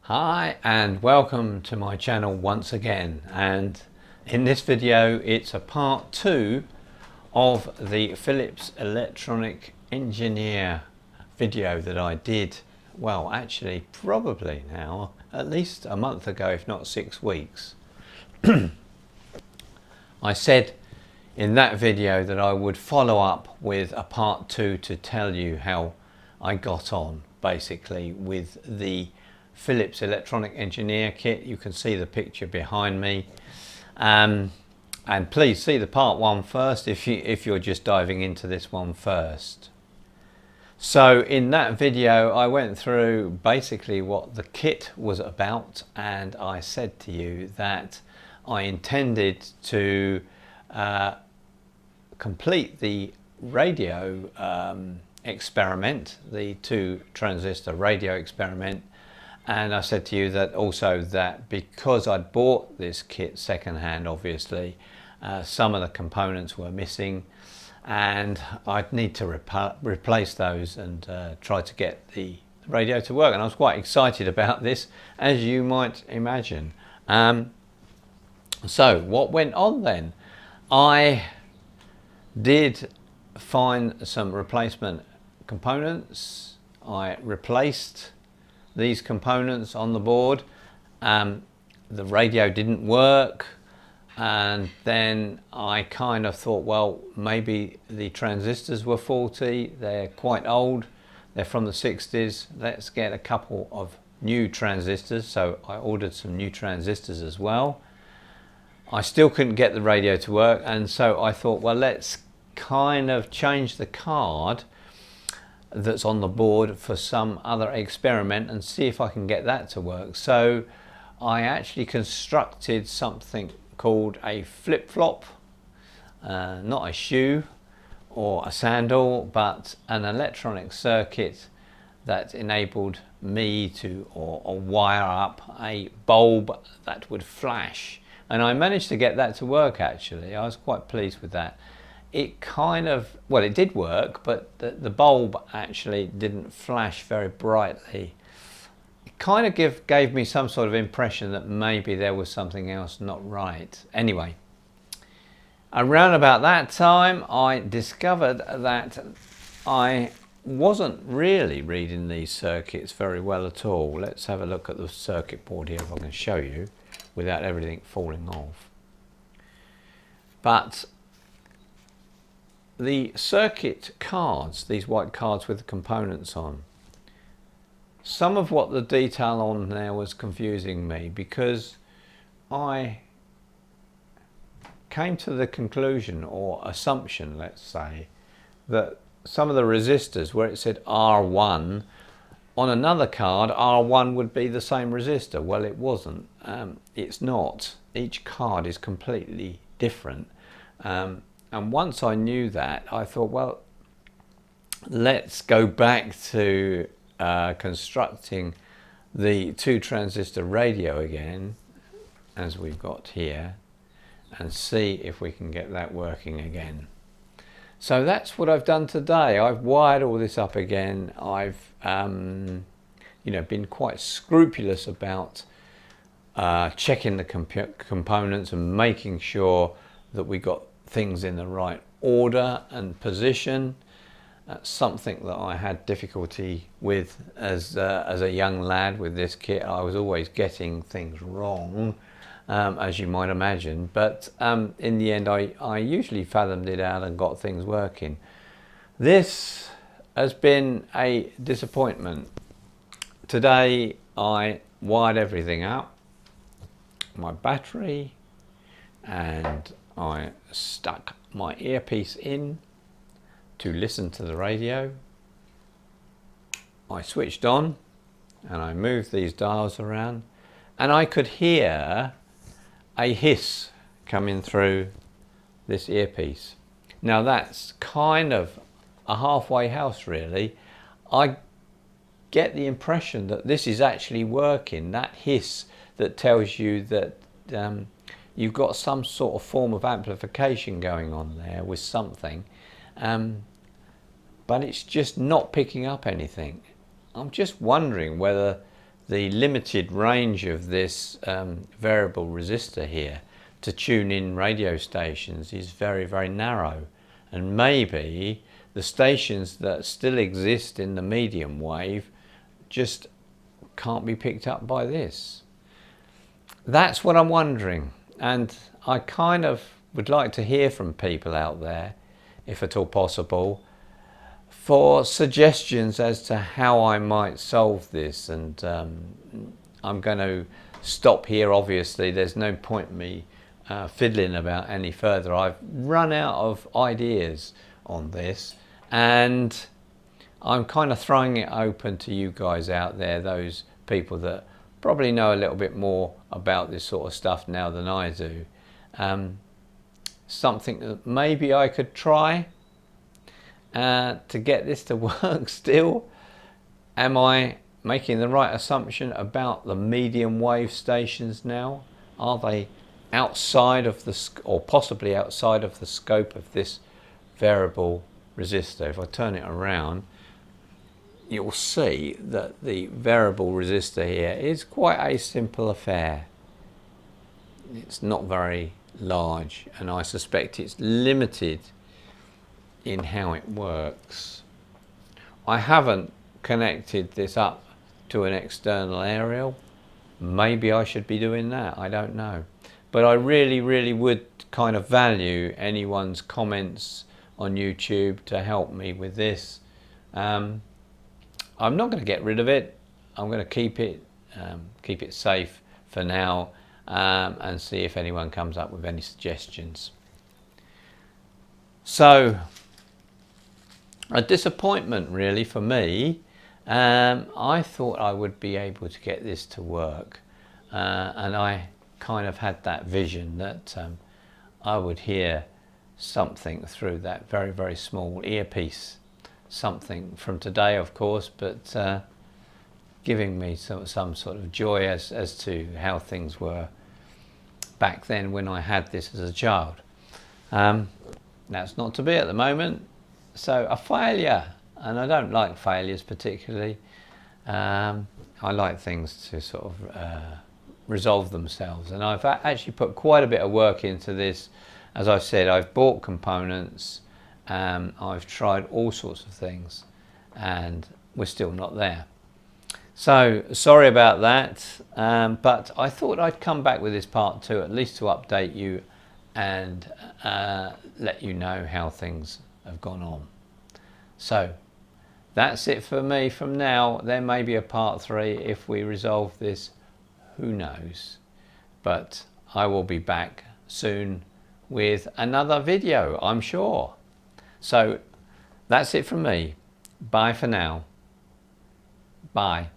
Hi and welcome to my channel once again, and in this video it's a part 2 of the Philips Electronic Engineer video that I did, well actually probably now at least a month ago, if not 6 weeks. I said in that video that I would follow up with a part 2 to tell you how I got on basically with the Philips Electronic Engineer kit. You can see the picture behind me, and please see the part 1 first if you're just diving into this one first. So in that video I went through basically what the kit was about, and I said to you that I intended to complete the radio experiment, the 2 transistor radio experiment. And I said to you that also that because I'd bought this kit secondhand, obviously, some of the components were missing, and I'd need to replace those and try to get the radio to work. And I was quite excited about this, as you might imagine. So what went on then? I did find some replacement components. I replaced these components on the board. The radio didn't work, and then I kind of thought, well, maybe the transistors were faulty. They're quite old, they're from the 60s. Let's get a couple of new transistors. So I ordered some new transistors as well. I still couldn't get the radio to work, and so I thought, well, let's kind of change the card that's on the board for some other experiment and see if I can get that to work. So I actually constructed something called a flip-flop, not a shoe or a sandal, but an electronic circuit that enabled me to or wire up a bulb that would flash. And I managed to get that to work actually. I was quite pleased with that. It kind of, well, it did work, but the bulb actually didn't flash very brightly. It kind of gave me some sort of impression that maybe there was something else not right. Anyway, around about that time I discovered that I wasn't really reading these circuits very well at all. Let's have a look at the circuit board here if I can show you without everything falling off. But the circuit cards, these white cards with the components on, some of what the detail on there was confusing me, because I came to the conclusion or assumption, let's say, that some of the resistors where it said R1 on another card, R1 would be the same resistor. Well, it wasn't. It's not. Each card is completely different. And once I knew that, I thought, well, let's go back to constructing the 2 transistor radio again, as we've got here, and see if we can get that working again. So that's what I've done today. I've wired all this up again. I've been quite scrupulous about checking the components and making sure that we got things in the right order and position. That's something that I had difficulty with as a young lad with this kit. I was always getting things wrong, as you might imagine, but in the end I usually fathomed it out and got things working. This has been a disappointment. Today I wired everything up, my battery, and I stuck my earpiece in to listen to the radio. I switched on and I moved these dials around, and I could hear a hiss coming through this earpiece. Now that's kind of a halfway house really. I get the impression that this is actually working, that hiss that tells you that you've got some sort of form of amplification going on there with something, but it's just not picking up anything. I'm just wondering whether the limited range of this variable resistor here to tune in radio stations is very, very narrow, and maybe the stations that still exist in the medium wave just can't be picked up by this. That's what I'm wondering, and I kind of would like to hear from people out there, if at all possible, for suggestions as to how I might solve this. And I'm going to stop here. Obviously there's no point me fiddling about any further. I've run out of ideas on this, and I'm kind of throwing it open to you guys out there, those people that probably know a little bit more about this sort of stuff now than I do. Something that maybe I could try to get this to work still. Am I making the right assumption about the medium wave stations now? Are they outside of the, or possibly outside of the scope of this variable resistor? If I turn it around, you'll see that the variable resistor here is quite a simple affair. It's not very large, and I suspect it's limited in how it works. I haven't connected this up to an external aerial. Maybe I should be doing that, I don't know. But I really would kind of value anyone's comments on YouTube to help me with this. I'm not going to get rid of it. I'm going to keep it safe for now, and see if anyone comes up with any suggestions. So, a disappointment really for me. I thought I would be able to get this to work, and I kind of had that vision that I would hear something through that very small earpiece. Something from today, of course, but giving me some sort of joy as to how things were back then when I had this as a child. That's not to be at the moment, so a failure, and I don't like failures particularly. I like things to sort of resolve themselves, and I've actually put quite a bit of work into this. As I said, I've bought components, I've tried all sorts of things, and we're still not there. So sorry about that, but I thought I'd come back with this part 2 at least to update you and let you know how things have gone on. So that's it for me from now. There may be a part 3 if we resolve this, who knows, but I will be back soon with another video, I'm sure. So that's it from me. Bye for now. Bye.